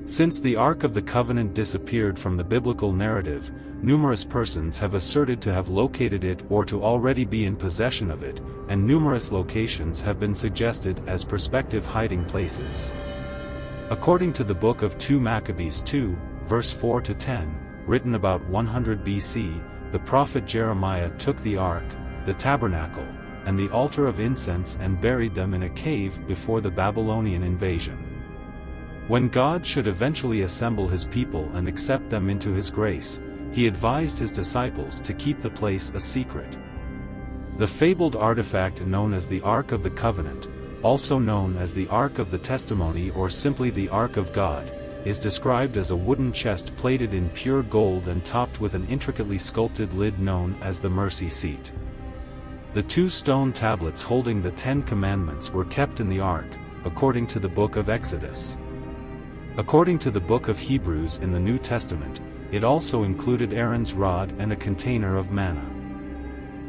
Since the Ark of the Covenant disappeared from the biblical narrative, numerous persons have asserted to have located it or to already be in possession of it, and numerous locations have been suggested as prospective hiding places. According to the book of 2 Maccabees 2, verse 4-10, written about 100 BC, the prophet Jeremiah took the ark, the tabernacle, and the altar of incense and buried them in a cave before the Babylonian invasion. When God should eventually assemble his people and accept them into his grace, he advised his disciples to keep the place a secret. The fabled artifact known as the Ark of the Covenant, also known as the Ark of the Testimony or simply the Ark of God, is described as a wooden chest plated in pure gold and topped with an intricately sculpted lid known as the mercy seat. The 2 stone tablets holding the 10 Commandments were kept in the Ark, according to the book of Exodus. According to the book of Hebrews in the New Testament, it also included Aaron's rod and a container of manna.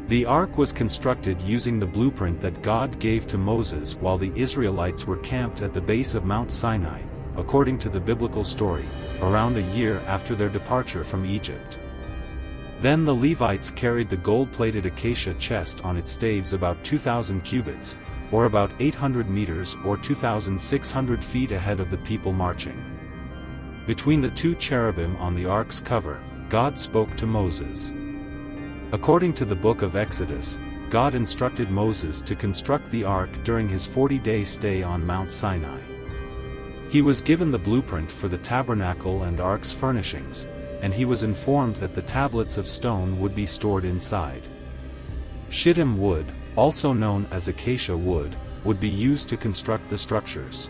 The ark was constructed using the blueprint that God gave to Moses while the Israelites were camped at the base of Mount Sinai, according to the biblical story, around a year after their departure from Egypt. Then the Levites carried the gold-plated acacia chest on its staves about 2,000 cubits, or about 800 meters or 2,600 feet ahead of the people marching. Between the 2 cherubim on the ark's cover, God spoke to Moses. According to the book of Exodus, God instructed Moses to construct the ark during his 40-day stay on Mount Sinai. He was given the blueprint for the tabernacle and ark's furnishings, and he was informed that the tablets of stone would be stored inside. Shittim wood, also known as acacia wood, would be used to construct the structures.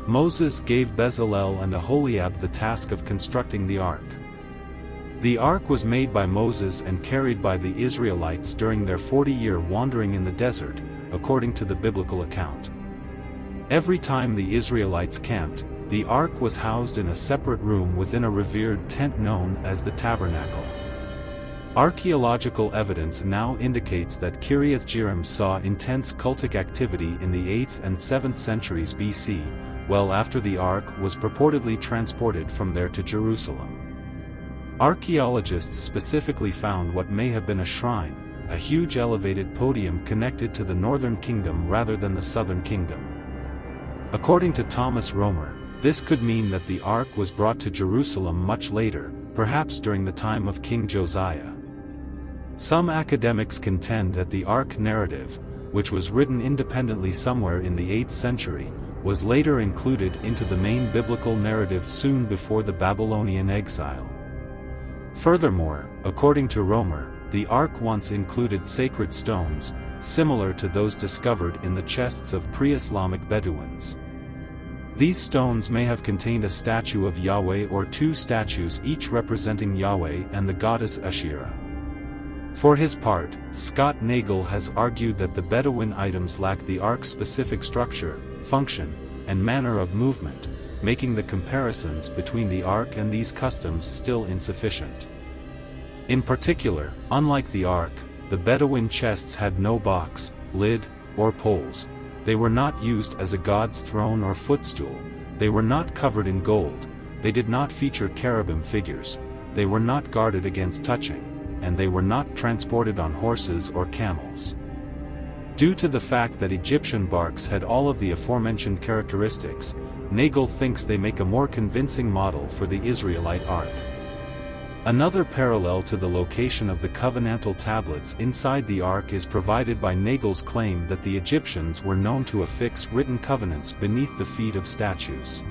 Moses gave Bezalel and Aholiab the task of constructing the ark. The ark was made by Moses and carried by the Israelites during their 40-year wandering in the desert, according to the biblical account. Every time the Israelites camped, the ark was housed in a separate room within a revered tent known as the tabernacle. Archaeological evidence now indicates that Kiriath-Jearim saw intense cultic activity in the 8th and 7th centuries BC, well after the ark was purportedly transported from there to Jerusalem. Archaeologists specifically found what may have been a shrine, a huge elevated podium connected to the northern kingdom rather than the southern kingdom. According to Thomas Romer, this could mean that the ark was brought to Jerusalem much later, perhaps during the time of King Josiah. Some academics contend that the ark narrative, which was written independently somewhere in the 8th century, was later included into the main biblical narrative soon before the Babylonian exile. Furthermore, according to Romer, the ark once included sacred stones, similar to those discovered in the chests of pre-Islamic Bedouins. These stones may have contained a statue of Yahweh or 2 statues each representing Yahweh and the goddess Asherah. For his part, Scott Nagel has argued that the Bedouin items lack the ark's specific structure, function, and manner of movement, making the comparisons between the ark and these customs still insufficient. In particular, unlike the ark, the Bedouin chests had no box, lid, or poles. They were not used as a god's throne or footstool, they were not covered in gold, they did not feature cherubim figures, they were not guarded against touching, and they were not transported on horses or camels. Due to the fact that Egyptian barks had all of the aforementioned characteristics, Nagel thinks they make a more convincing model for the Israelite ark. Another parallel to the location of the covenantal tablets inside the ark is provided by Nagel's claim that the Egyptians were known to affix written covenants beneath the feet of statues.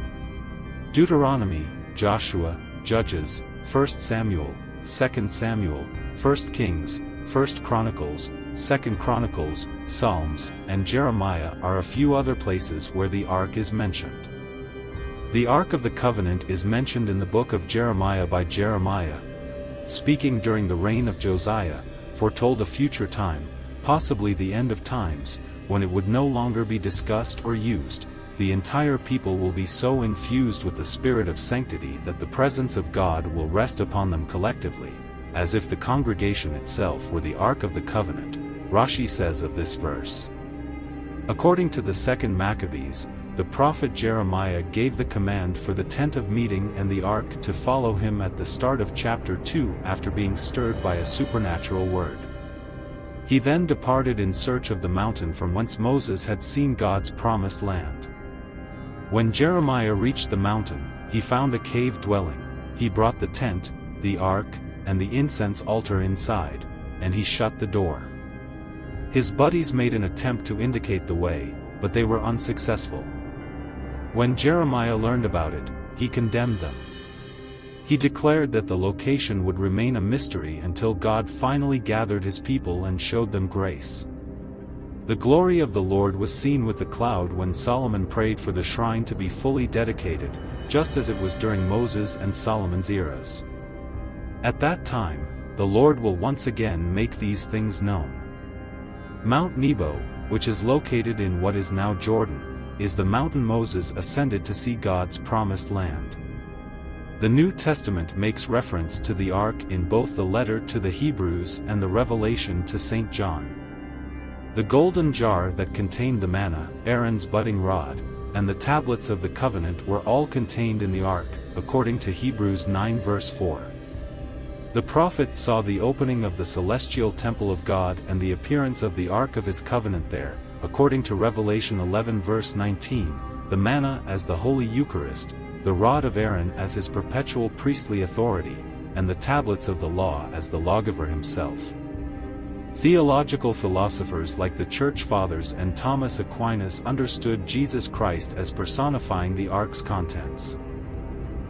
Deuteronomy, Joshua, Judges, 1 Samuel, 2 Samuel, 1 Kings, 1 Chronicles, 2 Chronicles, Psalms, and Jeremiah are a few other places where the ark is mentioned. The Ark of the Covenant is mentioned in the book of Jeremiah by Jeremiah, speaking during the reign of Josiah, foretold a future time, possibly the end of times, when it would no longer be discussed or used. The entire people will be so infused with the spirit of sanctity that the presence of God will rest upon them collectively, as if the congregation itself were the Ark of the Covenant, Rashi says of this verse. According to the 2nd Maccabees, the prophet Jeremiah gave the command for the tent of meeting and the ark to follow him at the start of chapter 2 after being stirred by a supernatural word. He then departed in search of the mountain from whence Moses had seen God's promised land. When Jeremiah reached the mountain, he found a cave dwelling. He brought the tent, the ark, and the incense altar inside, and he shut the door. His buddies made an attempt to indicate the way, but they were unsuccessful. When Jeremiah learned about it, he condemned them. He declared that the location would remain a mystery until God finally gathered his people and showed them grace. The glory of the Lord was seen with the cloud when Solomon prayed for the shrine to be fully dedicated, just as it was during Moses and Solomon's eras. At that time, the Lord will once again make these things known. Mount Nebo, which is located in what is now Jordan, is the mountain Moses ascended to see God's promised land. The New Testament makes reference to the ark in both the letter to the Hebrews and the revelation to St. John. The golden jar that contained the manna, Aaron's budding rod, and the tablets of the covenant were all contained in the ark, according to Hebrews 9 verse 4. The prophet saw the opening of the celestial temple of God and the appearance of the ark of his covenant there, according to Revelation 11 verse 19, the manna as the Holy Eucharist, the rod of Aaron as his perpetual priestly authority, and the tablets of the law as the lawgiver himself. Theological philosophers like the Church Fathers and Thomas Aquinas understood Jesus Christ as personifying the ark's contents.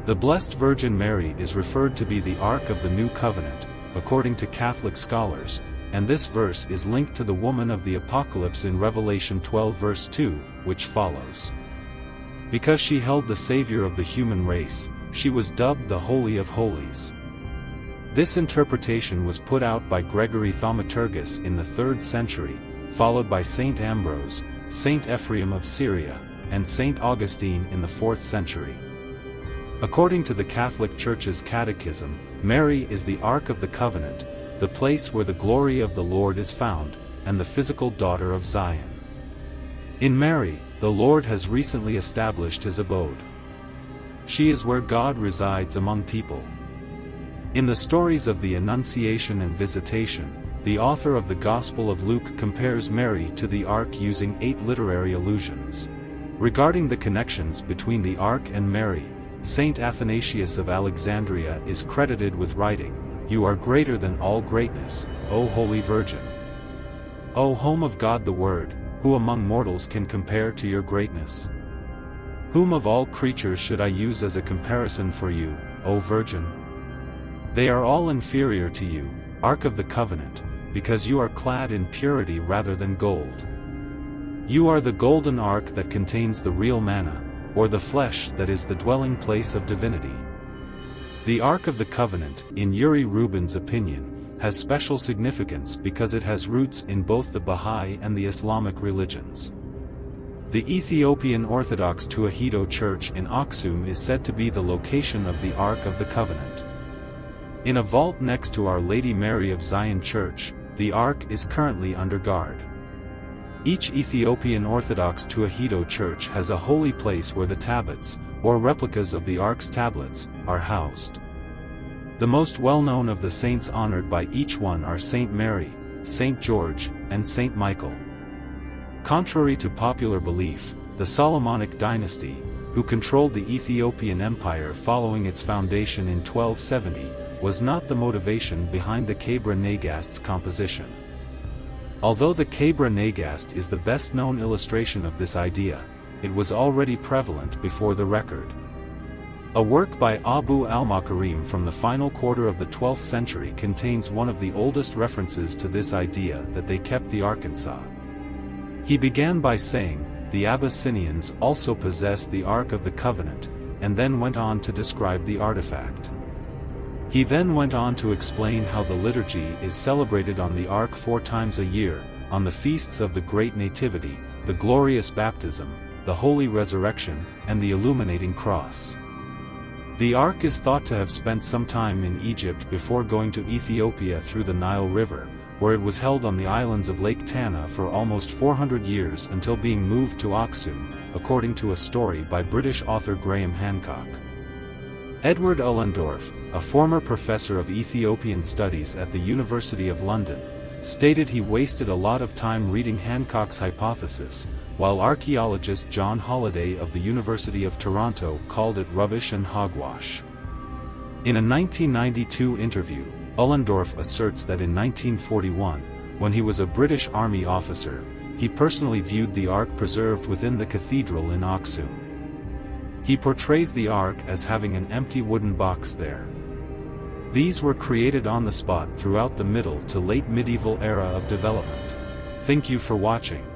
The Blessed Virgin Mary is referred to be the Ark of the New Covenant, according to Catholic scholars, and this verse is linked to the woman of the Apocalypse in Revelation 12 verse 2, which follows. Because she held the Savior of the human race, she was dubbed the Holy of Holies. This interpretation was put out by Gregory Thaumaturgus in the 3rd century, followed by Saint Ambrose, Saint Ephraim of Syria, and Saint Augustine in the 4th century. According to the Catholic Church's Catechism, Mary is the Ark of the Covenant, the place where the glory of the Lord is found, and the physical daughter of Zion. In Mary, the Lord has recently established his abode. She is where God resides among people. In the stories of the Annunciation and Visitation, the author of the Gospel of Luke compares Mary to the ark using 8 literary allusions. Regarding the connections between the ark and Mary, Saint Athanasius of Alexandria is credited with writing, "You are greater than all greatness, O Holy Virgin. O home of God the Word, who among mortals can compare to your greatness? Whom of all creatures should I use as a comparison for you, O Virgin? They are all inferior to you, Ark of the Covenant, because you are clad in purity rather than gold. You are the golden ark that contains the real manna, or the flesh that is the dwelling place of divinity." The Ark of the Covenant, in Uri Rubin's opinion, has special significance because it has roots in both the Baha'i and the Islamic religions. The Ethiopian Orthodox Tewahedo Church in Aksum is said to be the location of the Ark of the Covenant. In a vault next to Our Lady Mary of Zion Church, the Ark is currently under guard. Each Ethiopian Orthodox Tewahedo Church has a holy place where the tablets, or replicas of the Ark's tablets, are housed. The most well-known of the saints honored by each one are Saint Mary, Saint George, and Saint Michael. Contrary to popular belief, the Solomonic dynasty, who controlled the Ethiopian Empire following its foundation in 1270, was not the motivation behind the Kebra Nagast's composition. Although the Kebra Nagast is the best-known illustration of this idea, it was already prevalent before the record. A work by Abu al-Makarim from the final quarter of the 12th century contains one of the oldest references to this idea that they kept the Arkansas. He began by saying, "The Abyssinians also possessed the Ark of the Covenant," and then went on to describe the artifact. He then went on to explain how the liturgy is celebrated on the Ark 4 times a year, on the feasts of the Great Nativity, the Glorious Baptism, the Holy Resurrection, and the Illuminating Cross. The Ark is thought to have spent some time in Egypt before going to Ethiopia through the Nile River, where it was held on the islands of Lake Tana for almost 400 years until being moved to Aksum, according to a story by British author Graham Hancock. Edward Ullendorff, a former professor of Ethiopian studies at the University of London, stated he wasted a lot of time reading Hancock's hypothesis, while archaeologist John Holliday of the University of Toronto called it rubbish and hogwash. In a 1992 interview, Ullendorff asserts that in 1941, when he was a British Army officer, he personally viewed the Ark preserved within the cathedral in Aksum. He portrays the Ark as having an empty wooden box there. These were created on the spot throughout the Middle to late medieval era of development. Thank you for watching.